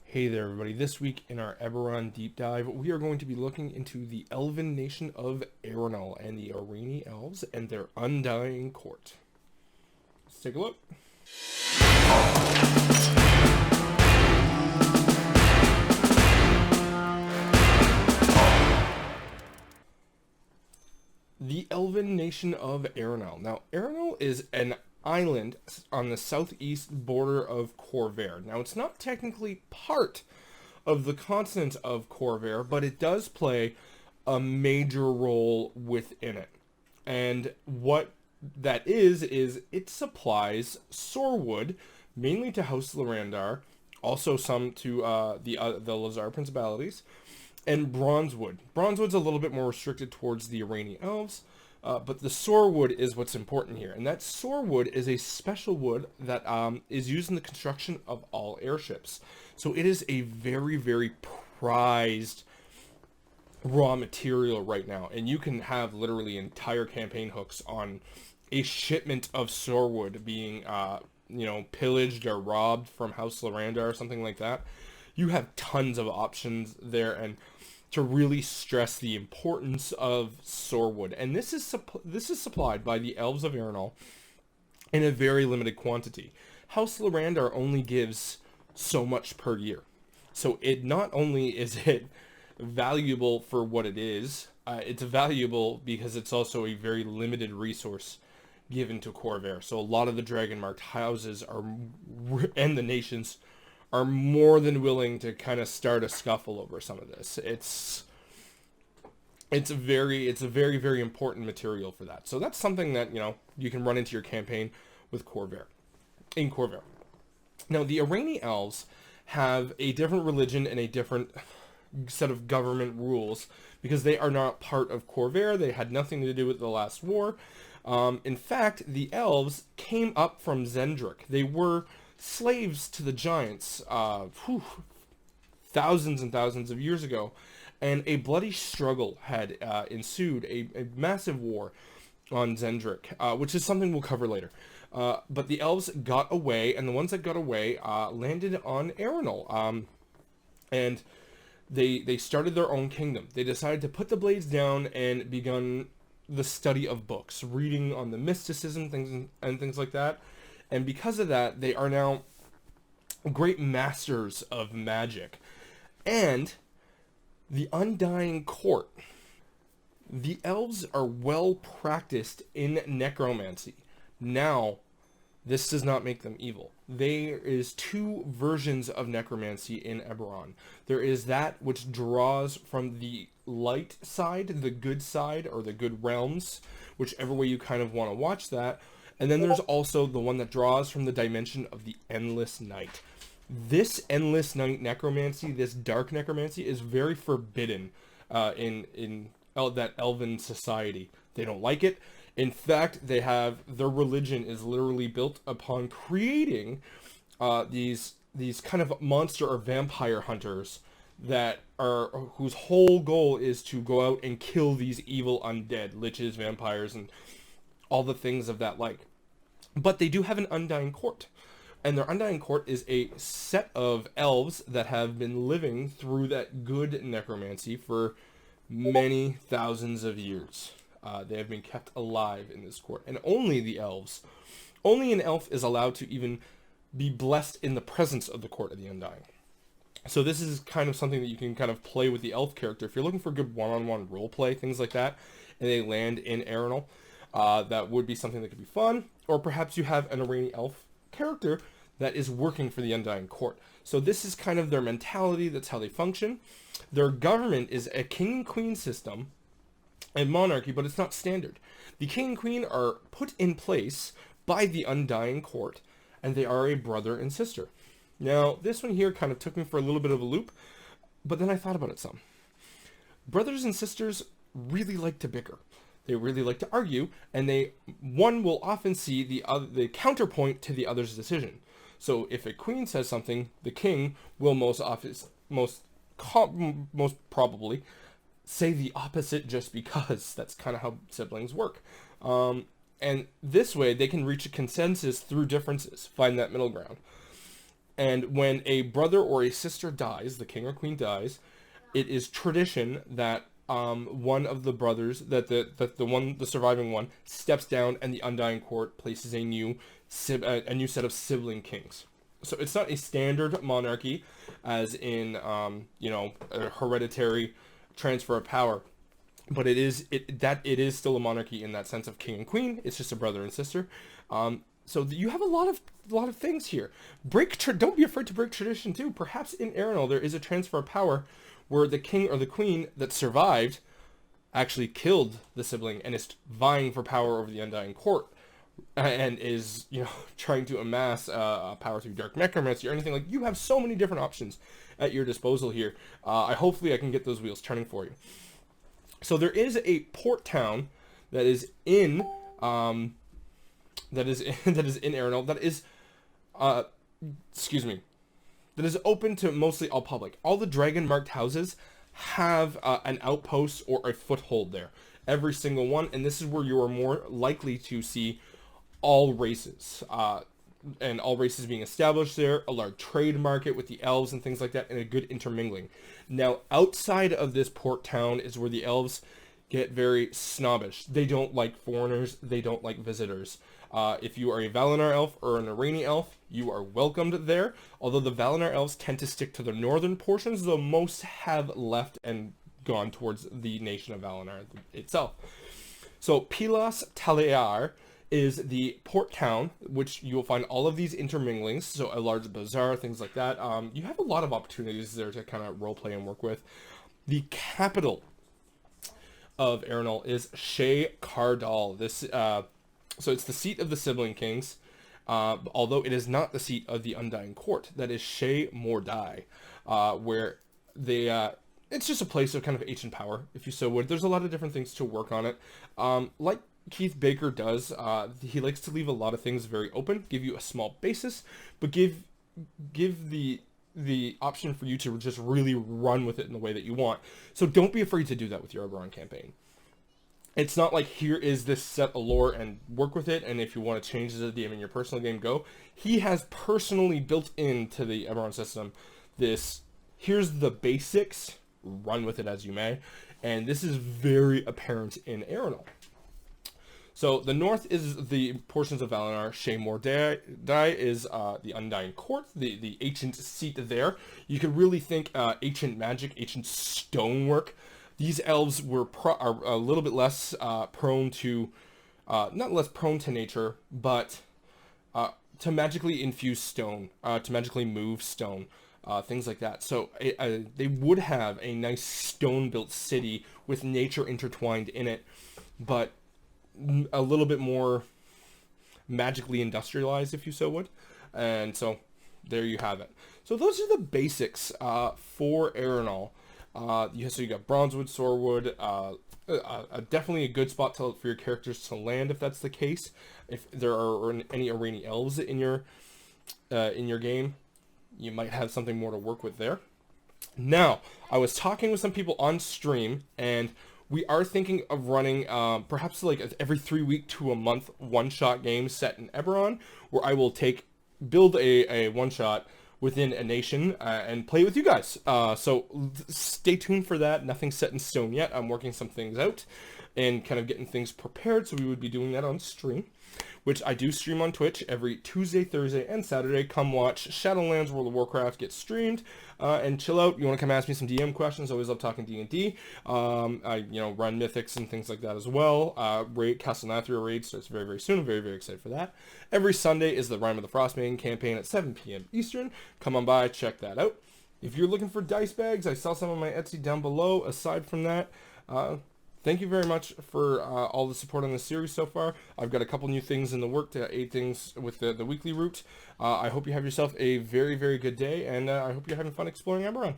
Hey there everybody, this week in our Eberron deep dive, we are going to be looking into the Elven nation of Aerenal and the Aerenal elves and their Undying Court. Let's take a look. The Elven nation of Aerenal. Now, Aerenal is an island on the southeast border of Corvair. Now, it's not technically part of the continent of Corvair, but it does play a major role within it. And what that is it supplies sorewood, mainly to House Lorandar, also some to the Lazar Principalities, and bronzewood. Bronzewood's a little bit more restricted towards the Aerenal elves, but the sorewood is what's important here. And that sorewood is a special wood that is used in the construction of all airships. So it is a very, very prized raw material right now. And you can have literally entire campaign hooks on a shipment of sorewood being, pillaged or robbed from House Lorandar or something like that. You have tons of options there, and to really stress the importance of sorewood. And this is supplied by the elves of Aerenal in a very limited quantity. House Lorandar only gives so much per year. So it not only is it valuable for what it is, it's valuable because it's also a very limited resource given to Corvair. So a lot of the dragon-marked houses and the nations are more than willing to kind of start a scuffle over some of this. It's a very, very important material for that. So that's something that, you can run into your campaign with in Corvair. Now, the Aerenal elves have a different religion and a different set of government rules because they are not part of Corvair. They had nothing to do with the last war. In fact, the elves came up from Zendrick. They were slaves to the giants thousands and thousands of years ago, and a bloody struggle had ensued, a massive war on Zendrick, which is something we'll cover later. But the elves got away, and the ones that got away landed on Aerenal, and they started their own kingdom. They decided to put the blades down and begun the study of books, reading on the mysticism things like that. And because of that, they are now great masters of magic. And the Undying Court. The elves are well practiced in necromancy. Now, this does not make them evil. There is two versions of necromancy in Eberron. There is that which draws from the light side, the good side, or the good realms, whichever way you kind of want to watch that. And then there's also the one that draws from the dimension of the Endless Night. This Endless Night necromancy, this dark necromancy, is very forbidden in that Elven society. They don't like it. In fact, their religion is literally built upon creating these kind of monster or vampire hunters whose whole goal is to go out and kill these evil undead, liches, vampires, and all the things of that like. But they do have an Undying Court. And their Undying Court is a set of elves that have been living through that good necromancy for many thousands of years. They have been kept alive in this court. And only an elf is allowed to even be blessed in the presence of the Court of the Undying. So this is kind of something that you can kind of play with the elf character. If you're looking for good one-on-one roleplay, things like that, and they land in Aerenal, that would be something that could be fun. Or perhaps you have an Aerenal elf character that is working for the Undying Court. So this is kind of their mentality. That's how they function. Their government is a king and queen system and monarchy, but it's not standard. The king and queen are put in place by the Undying Court, and they are a brother and sister. Now, this one here kind of took me for a little bit of a loop, but then I thought about it some. Brothers and sisters really like to bicker. They really like to argue, and one will often see the counterpoint to the other's decision. So if a queen says something, the king will most probably say the opposite just because. That's kind of how siblings work. And this way, they can reach a consensus through differences, find that middle ground. And when a brother or a sister dies, the king or queen dies, it is tradition that one of the brothers, the surviving one, steps down, and the Undying Court places a new set of sibling kings. So it's not a standard monarchy, as in a hereditary transfer of power, but it is still a monarchy in that sense of king and queen. It's just a brother and sister. So you have a lot of things here. Don't be afraid to break tradition too. Perhaps in Aerenal there is a transfer of power where the king or the queen that survived actually killed the sibling and is vying for power over the Undying Court, and is trying to amass power through dark necromancy or anything. Like, you have so many different options at your disposal here. Hopefully I can get those wheels turning for you. So there is a port town that is in Aerenal that is open to mostly all public. All the dragon marked houses have an outpost or a foothold there, every single one, and this is where you are more likely to see all races, and all races being established there, a large trade market with the elves and things like that, and a good intermingling. Now, outside of this port town is where the elves get very snobbish. They don't like foreigners, they don't like visitors. If you are a Valinor elf or an Aerenal elf, you are welcomed there, although the Valinor elves tend to stick to the northern portions, though most have left and gone towards the nation of Valinor itself. So Pilas Talear is the port town, which you will find all of these interminglings, so a large bazaar, things like that. You have a lot of opportunities there to kind of roleplay and work with. The capital of Aerenal is Shea Cardal. So it's the seat of the sibling kings, although it is not the seat of the Undying Court. That is Shea Mordai, where it's just a place of kind of ancient power, if you so would. There's a lot of different things to work on it. Like Keith Baker does, he likes to leave a lot of things very open, give you a small basis, but give the option for you to just really run with it in the way that you want. So don't be afraid to do that with your Eberron campaign. It's not like, here is this set of lore and work with it, and if you want to change the DM in your personal game, go. He has personally built into the Eberron system this, here's the basics, run with it as you may, and this is very apparent in Aerenal. So the north is the portions of Valinor. Shea Mordai is the Undying Court, the ancient seat there. You could really think ancient magic, ancient stonework. These elves are a little bit less prone to, not less prone to nature, but to magically infuse stone, to magically move stone, things like that. So they would have a nice stone-built city with nature intertwined in it, but a little bit more magically industrialized, if you so would. And so there you have it. So those are the basics for Aerenal. So you got Bronzewood, Sorewood, definitely a good spot for your characters to land if that's the case. If there are any Aerenal elves in your game, you might have something more to work with there. Now, I was talking with some people on stream, and we are thinking of running perhaps like every 3 week to a month one-shot game set in Eberron, where I will build a one-shot within a nation and play with you guys. So stay tuned for that. Nothing's set in stone yet. I'm working some things out and kind of getting things prepared, so we would be doing that on stream, which I do stream on Twitch every Tuesday, Thursday, and Saturday. Come watch Shadowlands World of Warcraft get streamed and chill out. You want to come ask me some DM questions? I always love talking D&D. I run mythics and things like that as well. Castlanathria raid starts very, very soon. I'm very, very excited for that. Every Sunday is the Rime of the Frostmaiden campaign at 7 p.m. Eastern. Come on by, check that out. If you're looking for dice bags, I sell some on my Etsy down below. Aside from that, thank you very much for all the support on this series so far. I've got a couple new things in the work to aid things with the weekly route. I hope you have yourself a very, very good day, and I hope you're having fun exploring Eberron.